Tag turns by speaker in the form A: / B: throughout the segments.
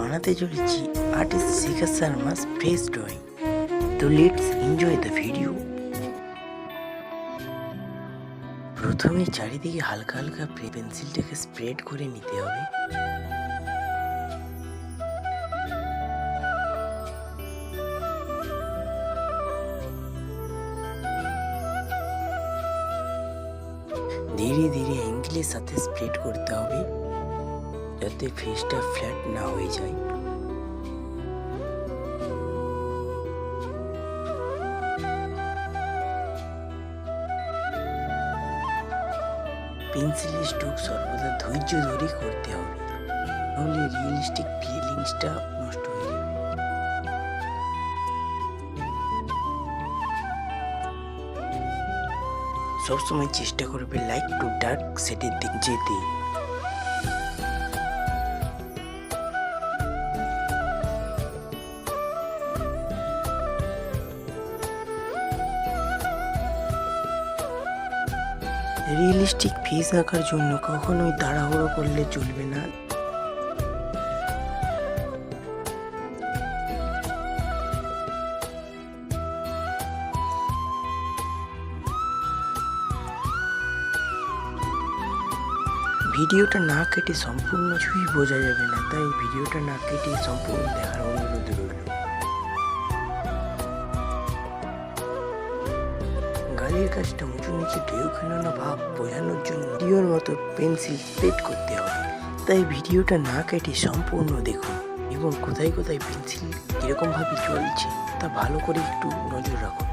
A: বানাতে চলেছি আর্টিস্ট শিখা শর্মা's face drawing. তো লেটস এনজয় দ্য ভিডিও। প্রথমে চারিদিকে হালকা হালকা পেন্সিলটাকে স্প্রেড করে নিতে হবে। ধীরে ধীরে অ্যাঙ্গেলের সাথে স্প্রেড করতে হবে যাতে ফেসটা ফ্ল্যাট না হয়ে যায়। পেন্সিলের স্ট্রোক সর্বদা ধৈর্য ধরে করতে হবে, নাহলে রিয়েলিস্টিক ফিলিংসটা নষ্ট হয়ে যাবে। সবসময় চেষ্টা করবে লাইট টু ডার্ক শেডের দিক যেতে। রিয়েলিস্টিক ফেস আঁকার জন্য কখনোই তাড়াহুড়ো করলে চলবে না। ভিডিওটা না কেটে সম্পূর্ণ কিছুই বোঝা যাবে না, তাই ভিডিওটা না কেটে সম্পূর্ণ দেখার অনুরোধ রইল। গালের কাজটা উঁচু নিচে ঢেউ খেলানো ভাব বোঝানোর জন্য ভিডিওর মতো পেন্সিল স্প্রেড করতে হবে, তাই ভিডিওটা না কেটে সম্পূর্ণ দেখুন এবং কোথায় কোথায় পেন্সিল কীরকমভাবে চলছে তা ভালো করে একটু নজর রাখুন।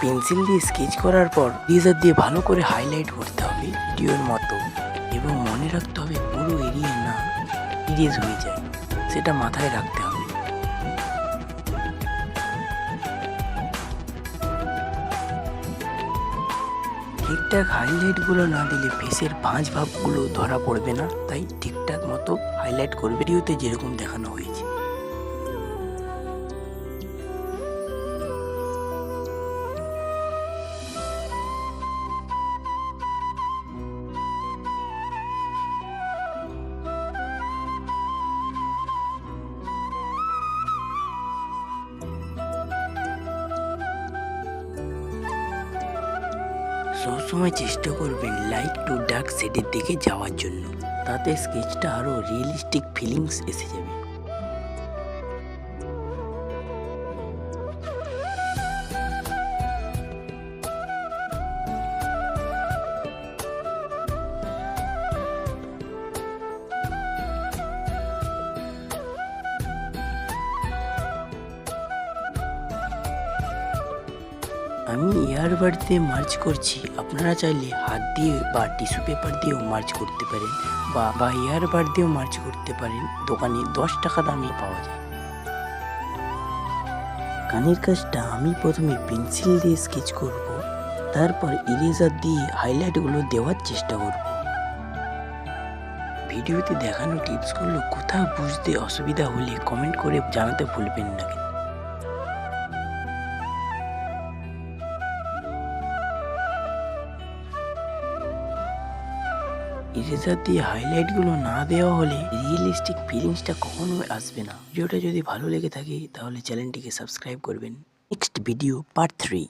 A: পেন্সিল দিয়ে স্কেচ করার পর ইরেজার দিয়ে ভালো করে হাইলাইট করতে হবে ভিডিওর মতো, এবং মনে রাখতে হবে পুরো এরিয়া না ইরেজ হয়ে যায়, সেটা মাথায় রাখতে হবে। ঠিকঠাক হাইলাইটগুলো না দিলে ফেসের ভাঁজ ভাবগুলো ধরা পড়বে না, তাই ঠিকঠাক মতো হাইলাইট করবে ভিডিওতে যেরকম দেখানো হয়েছে। সবসময় চেষ্টা করবেন লাইট টু ডার্ক শেডের দিকে যাওয়ার জন্য, তাতে স্কেচটা আরো রিয়েলিস্টিক ফিলিংস এসে যাবে। আমি এয়ারবাড দিয়ে মার্চ করছি, আপনারা চাইলে হাত দিয়ে বা টিস্যু পেপার দিয়েও মার্চ করতে পারেন, বা এয়ারবাড দিয়েও মার্চ করতে পারেন। দোকানে 10 টাকা দামে পাওয়া যায়। কানের কাজটা আমি প্রথমে পেন্সিল দিয়ে স্কেচ করব, তারপর ইরেজার দিয়ে হাইলাইটগুলো দেওয়ার চেষ্টা করব। ভিডিওতে দেখানো টিপসগুলো কোথাও বুঝতে অসুবিধা হলে কমেন্ট করে জানাতে ভুলবেন না। ইরেজার দিয়ে হাইলাইটগুলো না দেওয়া হলে রিয়েলিস্টিক ফিলিংসটা কখনোই আসবে না। ভিডিওটা যদি ভালো লেগে থাকে তাহলে চ্যানেলটিকে সাবস্ক্রাইব করবেন। Next video part 3।